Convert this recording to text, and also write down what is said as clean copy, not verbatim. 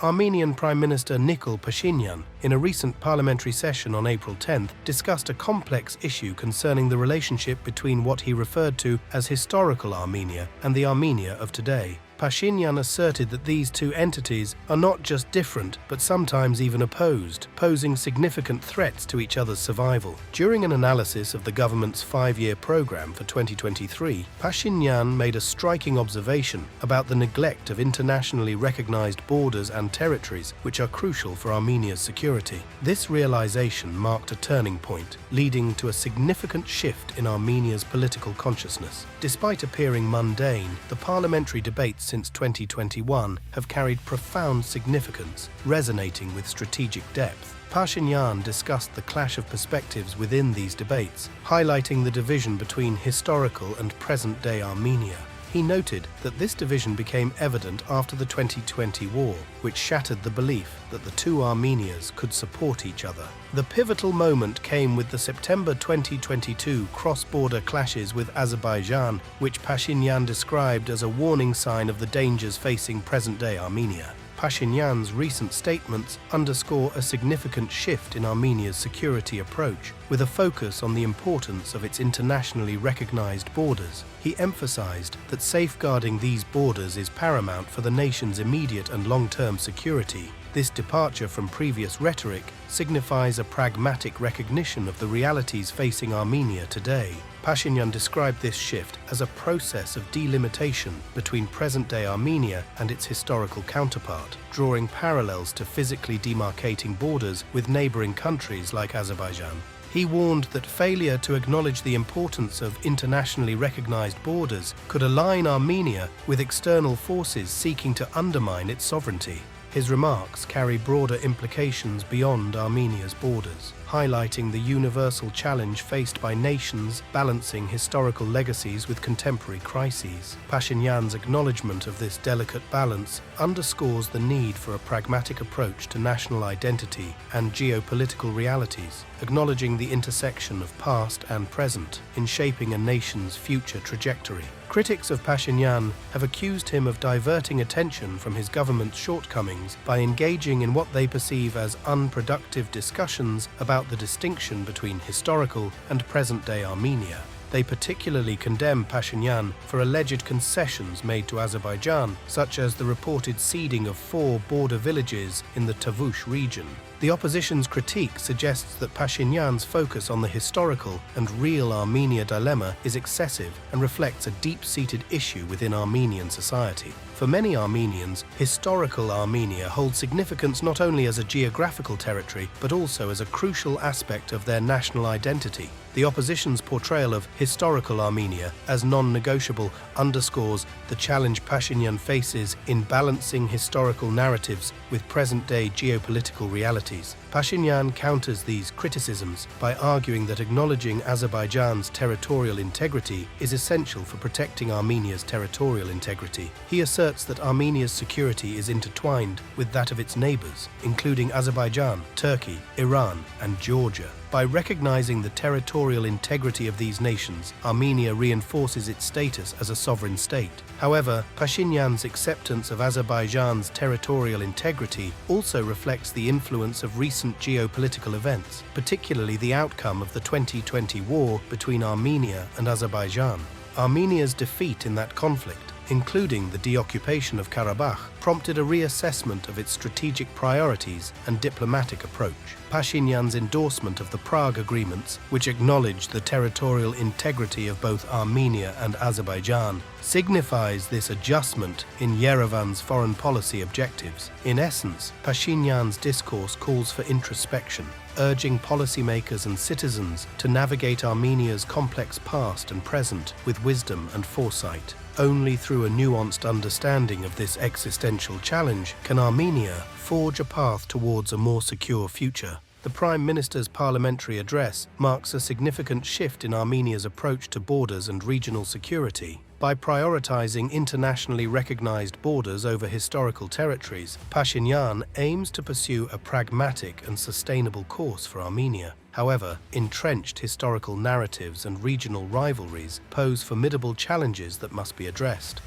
Armenian Prime Minister Nikol Pashinyan, in a recent parliamentary session on April 10th, discussed a complex issue concerning the relationship between what he referred to as historical Armenia and the Armenia of today. Pashinyan asserted that these two entities are not just different, but sometimes even opposed, posing significant threats to each other's survival. During an analysis of the government's 5-year program for 2023, Pashinyan made a striking observation about the neglect of internationally recognized borders and territories which are crucial for Armenia's security. This realization marked a turning point, leading to a significant shift in Armenia's political consciousness. Despite appearing mundane, the parliamentary debates since 2021 have carried profound significance, resonating with strategic depth. Pashinyan discussed the clash of perspectives within these debates, highlighting the division between historical and present-day Armenia. He noted that this division became evident after the 2020 war, which shattered the belief that the two Armenias could support each other. The pivotal moment came with the September 2022 cross-border clashes with Azerbaijan, which Pashinyan described as a warning sign of the dangers facing present-day Armenia. Pashinyan's recent statements underscore a significant shift in Armenia's security approach, with a focus on the importance of its internationally recognized borders. He emphasized that safeguarding these borders is paramount for the nation's immediate and long-term security. This departure from previous rhetoric signifies a pragmatic recognition of the realities facing Armenia today. Pashinyan described this shift as a process of delimitation between present-day Armenia and its historical counterpart, drawing parallels to physically demarcating borders with neighboring countries like Azerbaijan. He warned that failure to acknowledge the importance of internationally recognized borders could align Armenia with external forces seeking to undermine its sovereignty. His remarks carry broader implications beyond Armenia's borders, highlighting the universal challenge faced by nations balancing historical legacies with contemporary crises. Pashinyan's acknowledgement of this delicate balance underscores the need for a pragmatic approach to national identity and geopolitical realities, acknowledging the intersection of past and present in shaping a nation's future trajectory. Critics of Pashinyan have accused him of diverting attention from his government's shortcomings by engaging in what they perceive as unproductive discussions about the distinction between historical and present-day Armenia. They particularly condemn Pashinyan for alleged concessions made to Azerbaijan, such as the reported ceding of 4 border villages in the Tavush region. The opposition's critique suggests that Pashinyan's focus on the historical and real Armenia dilemma is excessive and reflects a deep-seated issue within Armenian society. For many Armenians, historical Armenia holds significance not only as a geographical territory, but also as a crucial aspect of their national identity. The opposition's portrayal of historical Armenia as non-negotiable underscores the challenge Pashinyan faces in balancing historical narratives with present-day geopolitical realities. Pashinyan counters these criticisms by arguing that acknowledging Azerbaijan's territorial integrity is essential for protecting Armenia's territorial integrity. He asserts that Armenia's security is intertwined with that of its neighbors, including Azerbaijan, Turkey, Iran, and Georgia. By recognizing the territorial integrity of these nations, Armenia reinforces its status as a sovereign state. However, Pashinyan's acceptance of Azerbaijan's territorial integrity also reflects the influence of recent geopolitical events, particularly the outcome of the 2020 war between Armenia and Azerbaijan. Armenia's defeat in that conflict, including the deoccupation of Karabakh, prompted a reassessment of its strategic priorities and diplomatic approach. Pashinyan's endorsement of the Prague agreements, which acknowledged the territorial integrity of both Armenia and Azerbaijan, signifies this adjustment in Yerevan's foreign policy objectives. In essence, Pashinyan's discourse calls for introspection, urging policymakers and citizens to navigate Armenia's complex past and present with wisdom and foresight. Only through a nuanced understanding of this existential challenge can Armenia forge a path towards a more secure future. The Prime Minister's parliamentary address marks a significant shift in Armenia's approach to borders and regional security. By prioritizing internationally recognized borders over historical territories, Pashinyan aims to pursue a pragmatic and sustainable course for Armenia. However, entrenched historical narratives and regional rivalries pose formidable challenges that must be addressed.